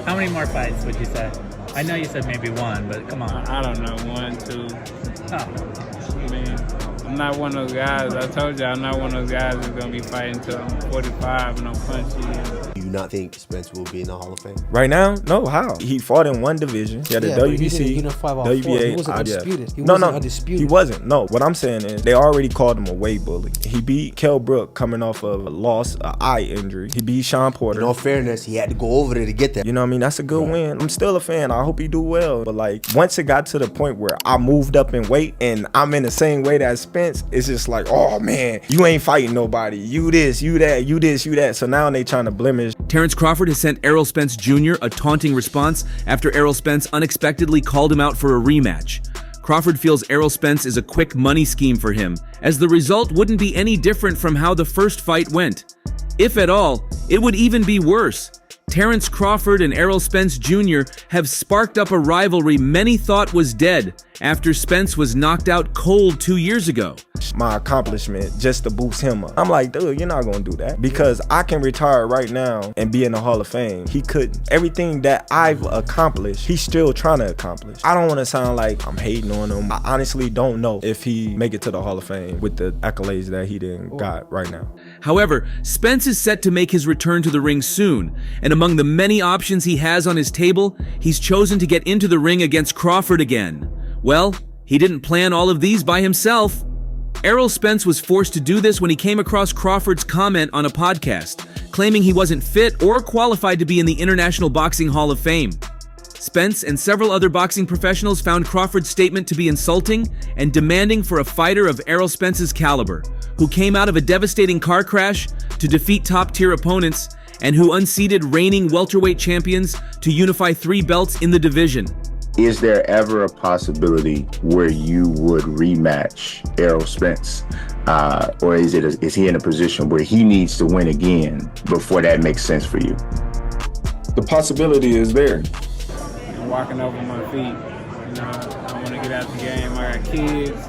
How many more fights would you say? I know you said maybe one, but come on. I don't know, 1, 2. Oh. I mean, I'm not one of those guys. I told you I'm not one of those guys that's going to be fighting until I'm 45 and I'm punchy. Do you not think Spence will be in the Hall of Fame? Right now? No, how? He fought in one division. He had the WBC, WBA. He wasn't undisputed. He no, wasn't undisputed. He wasn't. No, what I'm saying is they already called him a weight bully. He beat Kell Brook coming off of a loss, an eye injury. He beat Sean Porter. In all fairness, he had to go over there to get that. You know what I mean? That's a good win. I'm still a fan. I hope he do well. But like, once it got to the point where I moved up in weight and I'm in the same weight as Spence, it's just like, oh man, you ain't fighting nobody. You this, you that, you this, you that. So now they trying to blemish. Terence Crawford has sent Errol Spence Jr. a taunting response after Errol Spence unexpectedly called him out for a rematch. Crawford feels Errol Spence is a quick money scheme for him, as the result wouldn't be any different from how the first fight went. If at all, it would even be worse. Terence Crawford and Errol Spence Jr. have sparked up a rivalry many thought was dead after Spence was knocked out cold 2 years ago. My accomplishment just to boost him up. I'm like, dude, you're not gonna do that because I can retire right now and be in the Hall of Fame. He couldn't. Everything that I've accomplished, he's still trying to accomplish. I don't want to sound like I'm hating on him. I honestly don't know if he make it to the Hall of Fame with the accolades that he didn't got right now. However, Spence is set to make his return to the ring soon, and among the many options he has on his table, he's chosen to get into the ring against Crawford again. Well, he didn't plan all of these by himself. Errol Spence was forced to do this when he came across Crawford's comment on a podcast, claiming he wasn't fit or qualified to be in the International Boxing Hall of Fame. Spence and several other boxing professionals found Crawford's statement to be insulting and demanding for a fighter of Errol Spence's caliber, who came out of a devastating car crash to defeat top-tier opponents and who unseated reigning welterweight champions to unify 3 belts in the division. Is there ever a possibility where you would rematch Errol Spence? Or is he in a position where he needs to win again before that makes sense for you? The possibility is there. I'm walking over my feet. You know, I want to get out the game. I got kids,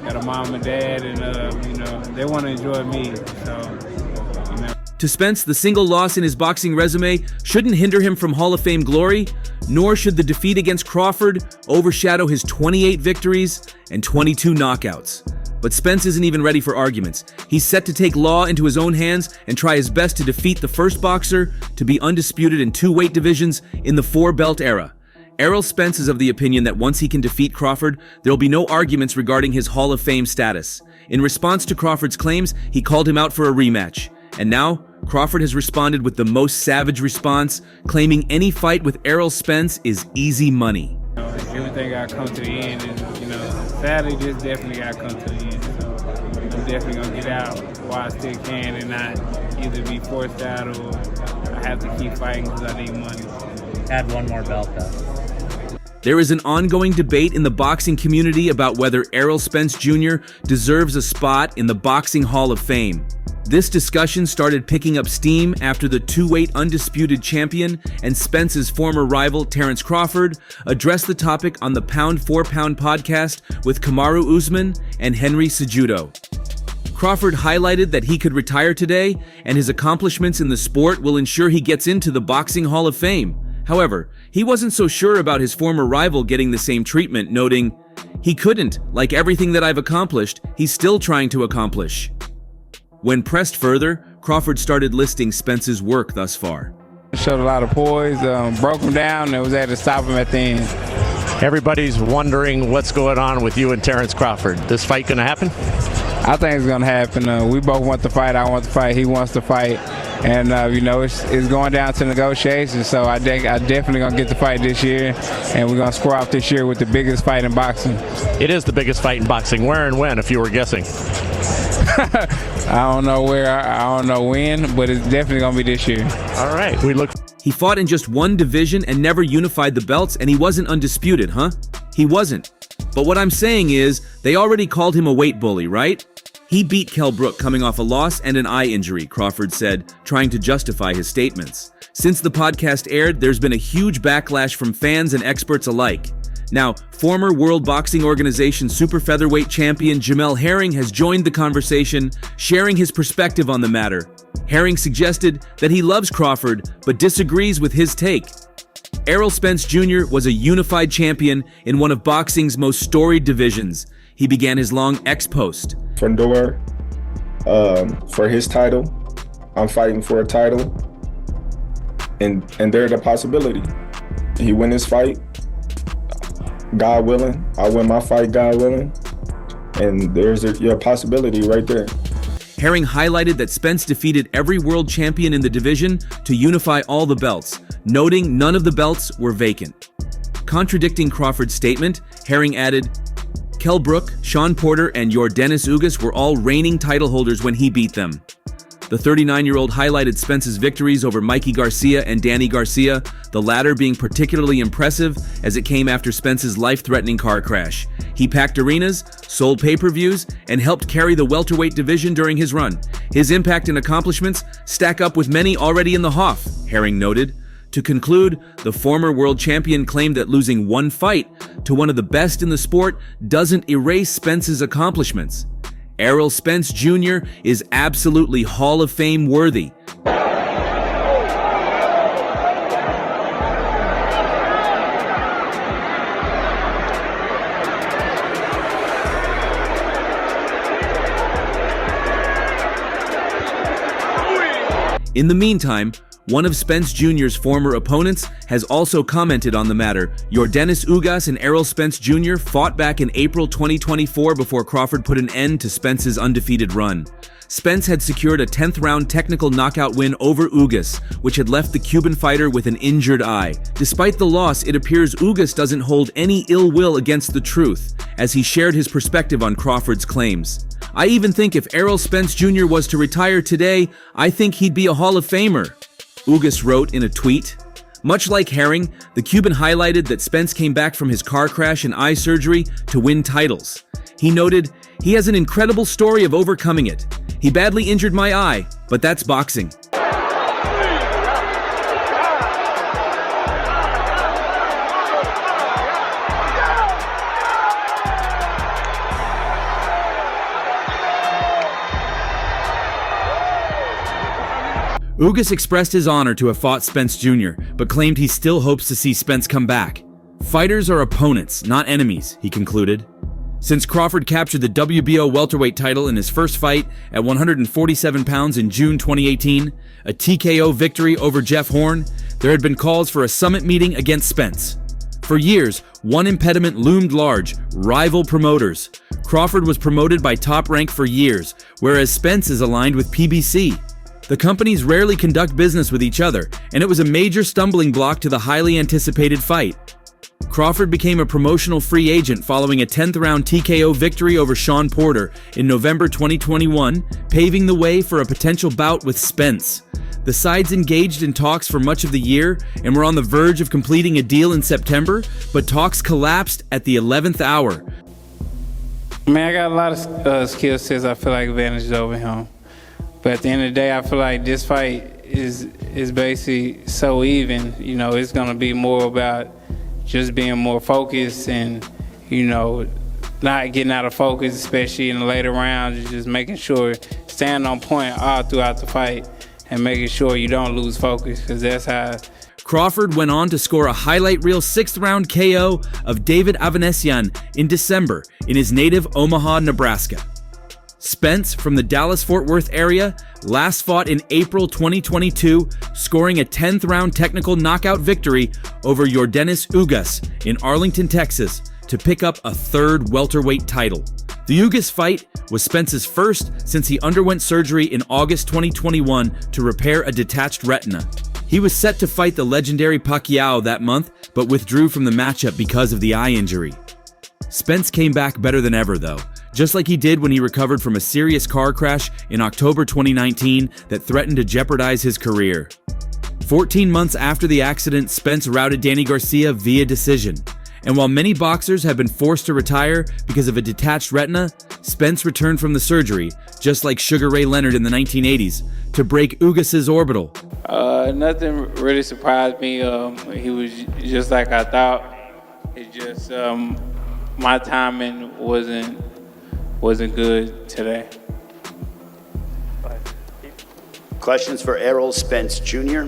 got a mom and dad, and you know, they want to enjoy me. So, you know. To Spence, the single loss in his boxing resume shouldn't hinder him from Hall of Fame glory, nor should the defeat against Crawford overshadow his 28 victories and 22 knockouts. But Spence isn't even ready for arguments. He's set to take law into his own hands and try his best to defeat the first boxer to be undisputed in 2 weight divisions in the 4-belt era. Errol Spence is of the opinion that once he can defeat Crawford, there'll be no arguments regarding his Hall of Fame status. In response to Crawford's claims, he called him out for a rematch. And now, Crawford has responded with the most savage response, claiming any fight with Errol Spence is easy money. You know, everything got to come to the end, and you know, sadly, this definitely got to come to the end. So I'm definitely gonna get out while I still can, and not either be forced out or I have to keep fighting because I need money. Add one more belt though. There is an ongoing debate in the boxing community about whether Errol Spence Jr. deserves a spot in the Boxing Hall of Fame. This discussion started picking up steam after the 2-weight undisputed champion and Spence's former rival Terence Crawford addressed the topic on the Pound for Pound podcast with Kamaru Usman and Henry Cejudo. Crawford highlighted that he could retire today and his accomplishments in the sport will ensure he gets into the Boxing Hall of Fame. However, he wasn't so sure about his former rival getting the same treatment, noting, "He couldn't. Like everything that I've accomplished, he's still trying to accomplish." When pressed further, Crawford started listing Spence's work thus far. Showed a lot of poise, broke him down, and was able to stop him at the end. Everybody's wondering what's going on with you and Terence Crawford. This fight gonna happen? I think it's gonna happen. We both want to fight. I want to fight. He wants to fight. And you know, it's going down to negotiations. So I definitely gonna get the fight this year, and we're gonna square off this year with the biggest fight in boxing. It is the biggest fight in boxing. Where and when, if you were guessing? I don't know where, I don't know when, but it's definitely gonna be this year. All right, we look. He fought in just one division and never unified the belts, and he wasn't undisputed, huh? He wasn't. But what I'm saying is, they already called him a weight bully, right? He beat Kell Brook coming off a loss and an eye injury, Crawford said, trying to justify his statements. Since the podcast aired, there's been a huge backlash from fans and experts alike. Now, former World Boxing Organization super featherweight champion Jamel Herring has joined the conversation, sharing his perspective on the matter. Herring suggested that he loves Crawford, but disagrees with his take. Errol Spence Jr. was a unified champion in one of boxing's most storied divisions. He began his long ex-post. Fandor, for his title, I'm fighting for a title, and there's a possibility. He win his fight, God willing. I win my fight, God willing. And there's a possibility right there. Herring highlighted that Spence defeated every world champion in the division to unify all the belts, noting none of the belts were vacant. Contradicting Crawford's statement, Herring added, Kell Brook, Sean Porter, and Yordenis Ugas were all reigning title holders when he beat them. The 39-year-old highlighted Spence's victories over Mikey Garcia and Danny Garcia, the latter being particularly impressive as it came after Spence's life-threatening car crash. He packed arenas, sold pay-per-views, and helped carry the welterweight division during his run. His impact and accomplishments stack up with many already in the Hoff, Herring noted. To conclude, the former world champion claimed that losing one fight to one of the best in the sport doesn't erase Spence's accomplishments. Errol Spence Jr. is absolutely Hall of Fame worthy. In the meantime, one of Spence Jr.'s former opponents has also commented on the matter. Yordenis Ugas and Errol Spence Jr. fought back in April 2024 before Crawford put an end to Spence's undefeated run. Spence had secured a 10th round technical knockout win over Ugas, which had left the Cuban fighter with an injured eye. Despite the loss, it appears Ugas doesn't hold any ill will against the truth, as he shared his perspective on Crawford's claims. I even think if Errol Spence Jr. was to retire today, I think he'd be a Hall of Famer, Ugas wrote in a tweet. Much like Herring, the Cuban highlighted that Spence came back from his car crash and eye surgery to win titles. He noted, "He has an incredible story of overcoming it. He badly injured my eye, but that's boxing." Ugas expressed his honor to have fought Spence Jr., but claimed he still hopes to see Spence come back. "Fighters are opponents, not enemies," he concluded. Since Crawford captured the WBO welterweight title in his first fight at 147 pounds in June 2018, a TKO victory over Jeff Horn, there had been calls for a summit meeting against Spence. For years, one impediment loomed large: rival promoters. Crawford was promoted by Top Rank for years, whereas Spence is aligned with PBC. The companies rarely conduct business with each other, and it was a major stumbling block to the highly anticipated fight. Crawford became a promotional free agent following a 10th round TKO victory over Sean Porter in November 2021, paving the way for a potential bout with Spence. The sides engaged in talks for much of the year and were on the verge of completing a deal in September, but talks collapsed at the 11th hour. Man, I got a lot of skill sets I feel like advantages over him. But at the end of the day, I feel like this fight is basically so even. You know, it's going to be more about just being more focused and, you know, not getting out of focus, especially in the later rounds, just making sure, staying on point all throughout the fight and making sure you don't lose focus, because that's how. Crawford went on to score a highlight reel 6th round KO of David Avanesian in December in his native Omaha, Nebraska. Spence, from the Dallas-Fort Worth area, last fought in April 2022, scoring a 10th round technical knockout victory over Yordenis Ugas in Arlington, Texas, to pick up a 3rd welterweight title. The Ugas fight was Spence's first since he underwent surgery in August 2021 to repair a detached retina. He was set to fight the legendary Pacquiao that month, but withdrew from the matchup because of the eye injury. Spence came back better than ever, though, just like he did when he recovered from a serious car crash in October 2019 that threatened to jeopardize his career. 14 months after the accident, Spence routed Danny Garcia via decision. And while many boxers have been forced to retire because of a detached retina, Spence returned from the surgery, just like Sugar Ray Leonard in the 1980s, to break Ugas' orbital. Nothing really surprised me. He was just like I thought. It's just my timing wasn't good today. Questions for Errol Spence Jr.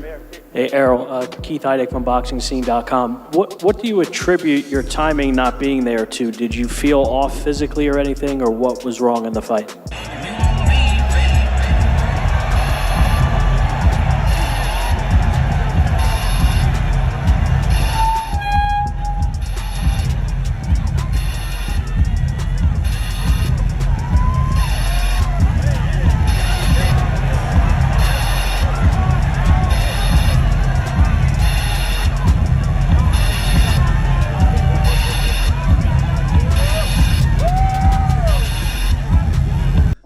Hey, Errol, Keith Heideck from BoxingScene.com. What do you attribute your timing not being there to? Did you feel off physically or anything, or what was wrong in the fight?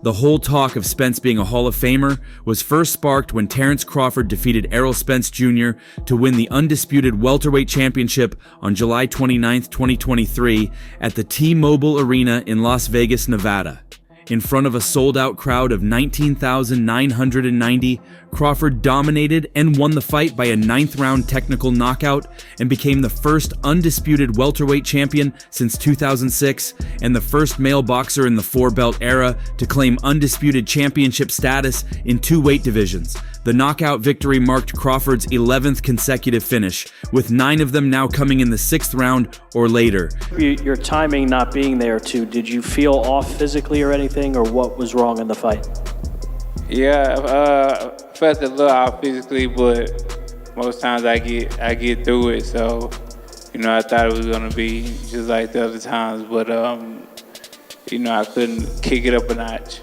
The whole talk of Spence being a Hall of Famer was first sparked when Terence Crawford defeated Errol Spence Jr. to win the undisputed welterweight championship on July 29, 2023 at the T-Mobile Arena in Las Vegas, Nevada. In front of a sold-out crowd of 19,990, Crawford dominated and won the fight by a 9th-round technical knockout and became the first undisputed welterweight champion since 2006 and the first male boxer in the 4-belt era to claim undisputed championship status in 2 weight divisions. The knockout victory marked Crawford's 11th consecutive finish, with 9 of them now coming in the 6th round or later. Your timing not being there too, did you feel off physically or anything, or what was wrong in the fight? Yeah, felt a little off physically, but most times I get through it. So, I thought it was gonna be just like the other times, but I couldn't kick it up a notch.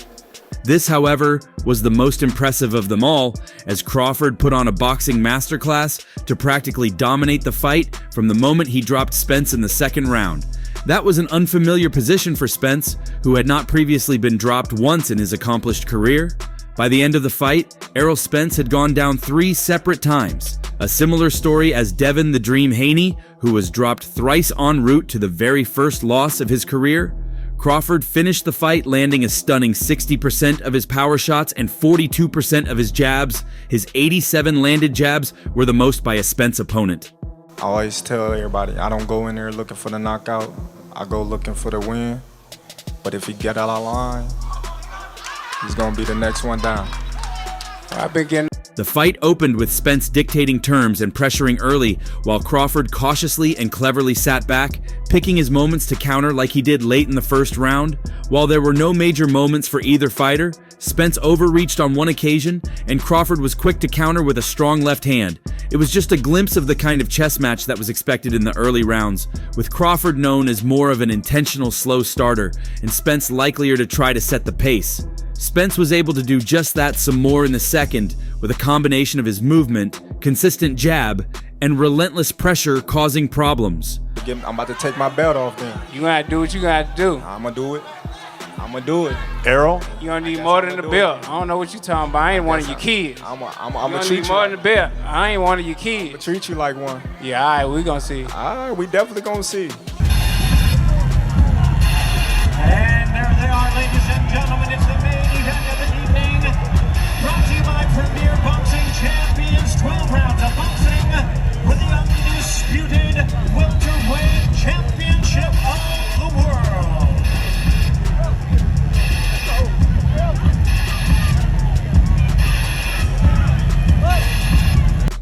This, however, was the most impressive of them all, as Crawford put on a boxing masterclass to practically dominate the fight from the moment he dropped Spence in the 2nd round. That was an unfamiliar position for Spence, who had not previously been dropped once in his accomplished career. By the end of the fight, Errol Spence had gone down 3 separate times. A similar story as Devin the Dream Haney, who was dropped thrice en route to the very first loss of his career. Crawford finished the fight landing a stunning 60% of his power shots and 42% of his jabs. His 87 landed jabs were the most by a Spence opponent. I always tell everybody, I don't go in there looking for the knockout. I go looking for the win. But if he get out of line, he's going to be the next one down. I've been getting... The fight opened with Spence dictating terms and pressuring early, while Crawford cautiously and cleverly sat back, picking his moments to counter like he did late in the 1st round. While there were no major moments for either fighter, Spence overreached on one occasion, and Crawford was quick to counter with a strong left hand. It was just a glimpse of the kind of chess match that was expected in the early rounds, with Crawford known as more of an intentional slow starter, and Spence likelier to try to set the pace. Spence was able to do just that some more in the 2nd, with a combination of his movement, consistent jab, and relentless pressure causing problems. I'm about to take my belt off then. You gotta do what you gotta do. I'm gonna do it. Errol? You don't need more than the belt. I don't know what you talking about. I ain't one of your kids. I'm You gonna don't treat need you. more than the belt. I ain't one of your I'm kids. gonna treat you like one. Yeah, all right, we gonna see. All right, we definitely gonna see. And there they are, ladies and gentlemen. It's the main event of the evening. Brought to you by Premier Boxing Champions. 12 rounds of boxing with the undisputed welterweight championship of the world.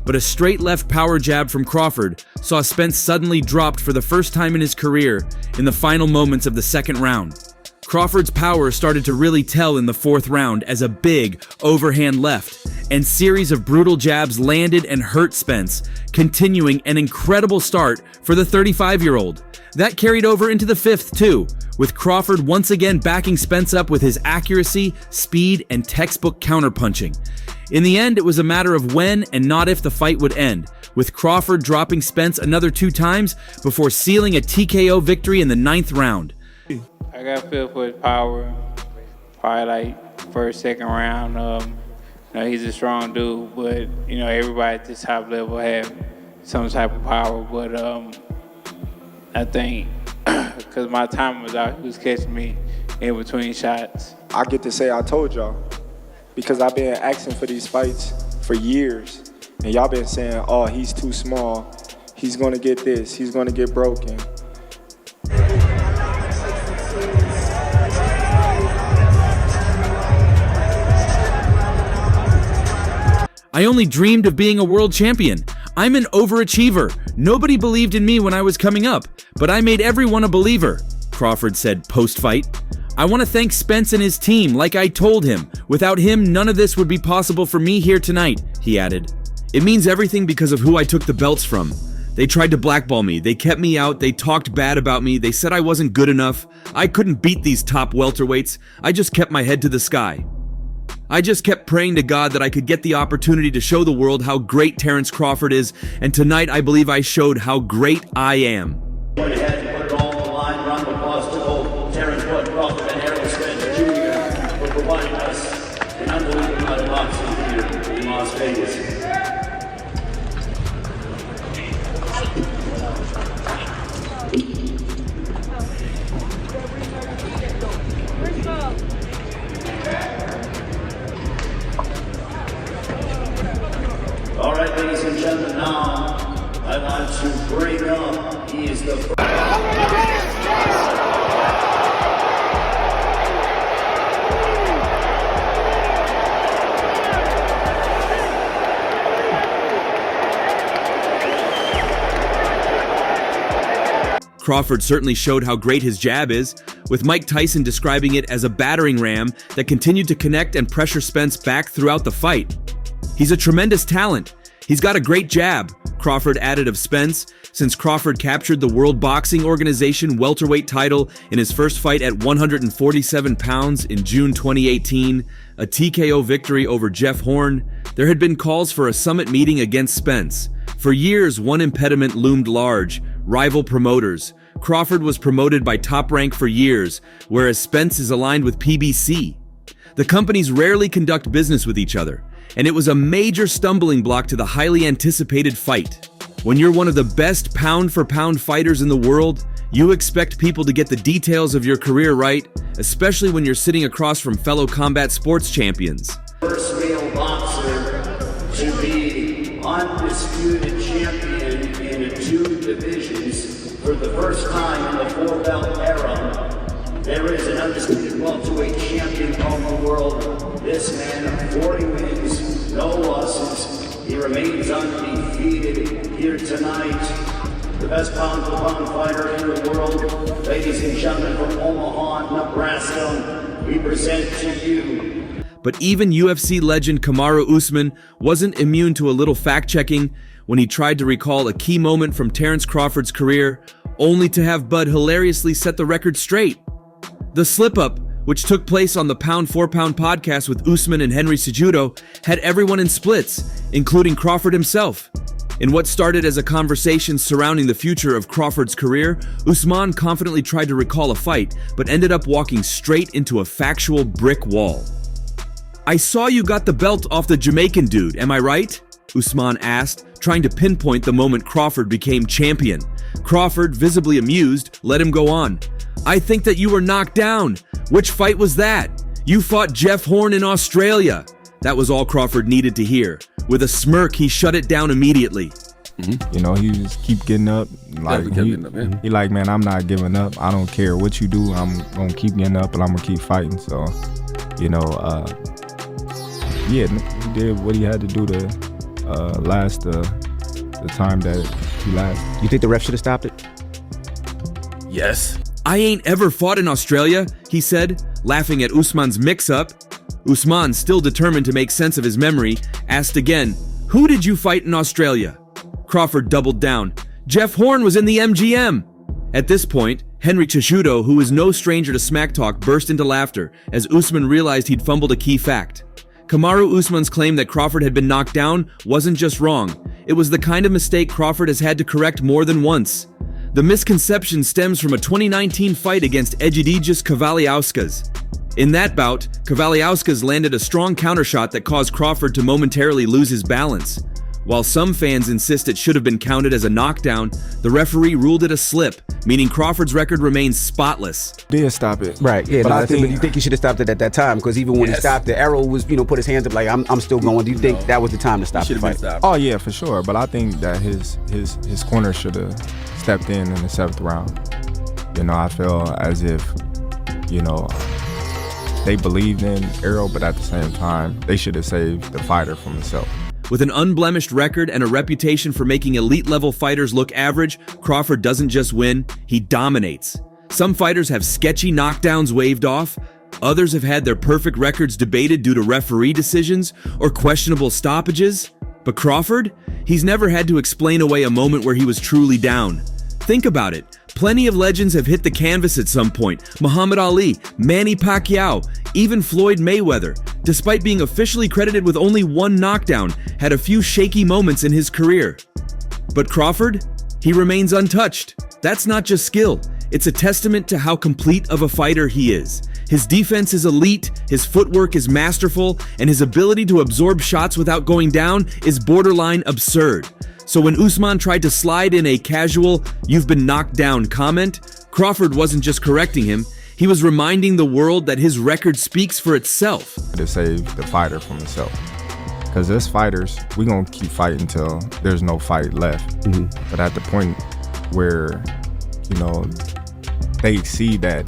But a straight left power jab from Crawford saw Spence suddenly dropped for the first time in his career in the final moments of the 2nd round. Crawford's power started to really tell in the 4th round as a big overhand left, and series of brutal jabs landed and hurt Spence, continuing an incredible start for the 35-year-old. That carried over into the 5th too, with Crawford once again backing Spence up with his accuracy, speed, and textbook counterpunching. In the end, it was a matter of when and not if the fight would end, with Crawford dropping Spence another 2 times before sealing a TKO victory in the 9th round. I got a feel for his power, probably like 1st, 2nd round. He's a strong dude, but everybody at this top level have some type of power. But I think because my time was out, he was catching me in between shots. I get to say I told y'all, because I've been asking for these fights for years, and y'all been saying, oh, he's too small, he's gonna get this, he's gonna get broken. I only dreamed of being a world champion. I'm an overachiever. Nobody believed in me when I was coming up, but I made everyone a believer, Crawford said post-fight. I want to thank Spence and his team, like I told him. Without him, none of this would be possible for me here tonight, he added. It means everything because of who I took the belts from. They tried to blackball me, they kept me out, they talked bad about me, they said I wasn't good enough. I couldn't beat these top welterweights. I just kept my head to the sky. I just kept praying to God that I could get the opportunity to show the world how great Terence Crawford is, and tonight I believe I showed how great I am. Went ahead and put it all on the line. Round of applause to both Terence Crawford and Errol Spence Jr. for providing us an unbelievable night of boxing here in Las Vegas. All right, ladies and gentlemen, now I want to bring up, he is the first. Crawford certainly showed how great his jab is, with Mike Tyson describing it as a battering ram that continued to connect and pressure Spence back throughout the fight. He's a tremendous talent. He's got a great jab, Crawford added of Spence, since Crawford captured the World Boxing Organization welterweight title in his first fight at 147 pounds in June 2018, a TKO victory over Jeff Horn. There had been calls for a summit meeting against Spence. For years, one impediment loomed large: rival promoters. Crawford was promoted by Top Rank for years, whereas Spence is aligned with PBC. The companies rarely conduct business with each other, and it was a major stumbling block to the highly anticipated fight. When you're one of the best pound-for-pound fighters in the world, you expect people to get the details of your career right, especially when you're sitting across from fellow combat sports champions. First male boxer to be undisputed champion in 2 divisions for the first time in the 4-belt era. There is an undisputed welterweight champion of the world. This man, 40 wins, no losses. He remains undefeated here tonight. The best pound-for-pound fighter in the world. Ladies and gentlemen, from Omaha, Nebraska, we present to you. But even UFC legend Kamaru Usman wasn't immune to a little fact-checking when he tried to recall a key moment from Terence Crawford's career, only to have Bud hilariously set the record straight. The slip-up, which took place on the Pound for Pound podcast with Usman and Henry Cejudo, had everyone in splits, including Crawford himself. In what started as a conversation surrounding the future of Crawford's career, Usman confidently tried to recall a fight, but ended up walking straight into a factual brick wall. "I saw you got the belt off the Jamaican dude, am I right?" Usman asked, trying to pinpoint the moment Crawford became champion. Crawford, visibly amused, let him go on. "I think that you were knocked down. Which fight was that? You fought Jeff Horn in Australia." That was all Crawford needed to hear. With a smirk, he shut it down immediately. You know, he just keep getting up. Like he like, man, I'm not giving up. I don't care what you do. I'm gonna keep getting up and I'm gonna keep fighting. So, you know, yeah, he did what he had to do to last the time that he lasted. You think the ref should have stopped it? Yes. "I ain't ever fought in Australia," he said, laughing at Usman's mix-up. Usman, still determined to make sense of his memory, asked again, "Who did you fight in Australia?" Crawford doubled down. "Jeff Horn was in the MGM." At this point, Henry Cejudo, who was no stranger to smack talk, burst into laughter as Usman realized he'd fumbled a key fact. Kamaru Usman's claim that Crawford had been knocked down wasn't just wrong. It was the kind of mistake Crawford has had to correct more than once. The misconception stems from a 2019 fight against Egidijus Kavaliauskas. In that bout, Kavaliauskas landed a strong countershot that caused Crawford to momentarily lose his balance. While some fans insist it should have been counted as a knockdown, the referee ruled it a slip, meaning Crawford's record remains spotless. Did stop it. Right, yeah, but but you think he should have stopped it at that time? Because even when he stopped it, Errol was, put his hands up like, I'm still going. Do you think that was the time to stop the fight? Oh yeah, for sure. But I think that his corner should have stepped in the 7th round. I feel as if, they believed in Errol, but at the same time, they should have saved the fighter from himself. With an unblemished record and a reputation for making elite-level fighters look average, Crawford doesn't just win, he dominates. Some fighters have sketchy knockdowns waved off. Others have had their perfect records debated due to referee decisions or questionable stoppages. But Crawford? He's never had to explain away a moment where he was truly down. Think about it. Plenty of legends have hit the canvas at some point. Muhammad Ali, Manny Pacquiao, even Floyd Mayweather, despite being officially credited with only one knockdown, had a few shaky moments in his career. But Crawford? He remains untouched. That's not just skill. It's a testament to how complete of a fighter he is. His defense is elite, his footwork is masterful, and his ability to absorb shots without going down is borderline absurd. So when Usman tried to slide in a casual, "you've been knocked down" comment, Crawford wasn't just correcting him, he was reminding the world that his record speaks for itself. To save the fighter from himself. Because as fighters, we're going to keep fighting until there's no fight left. But at the point where, they see that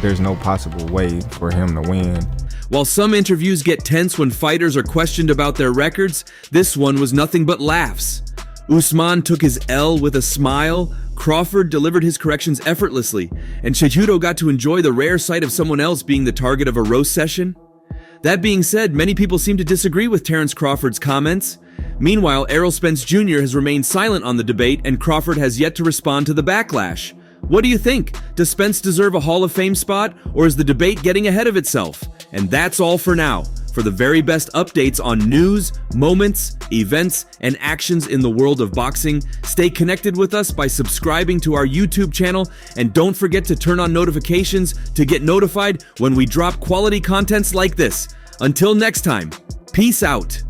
there's no possible way for him to win. While some interviews get tense when fighters are questioned about their records, this one was nothing but laughs. Usman took his L with a smile, Crawford delivered his corrections effortlessly, and Cejudo got to enjoy the rare sight of someone else being the target of a roast session. That being said, many people seem to disagree with Terence Crawford's comments. Meanwhile, Errol Spence Jr. has remained silent on the debate, and Crawford has yet to respond to the backlash. What do you think? Does Spence deserve a Hall of Fame spot, or is the debate getting ahead of itself? And that's all for now. For the very best updates on news, moments, events, and actions in the world of boxing, stay connected with us by subscribing to our YouTube channel, and don't forget to turn on notifications to get notified when we drop quality contents like this. Until next time, peace out.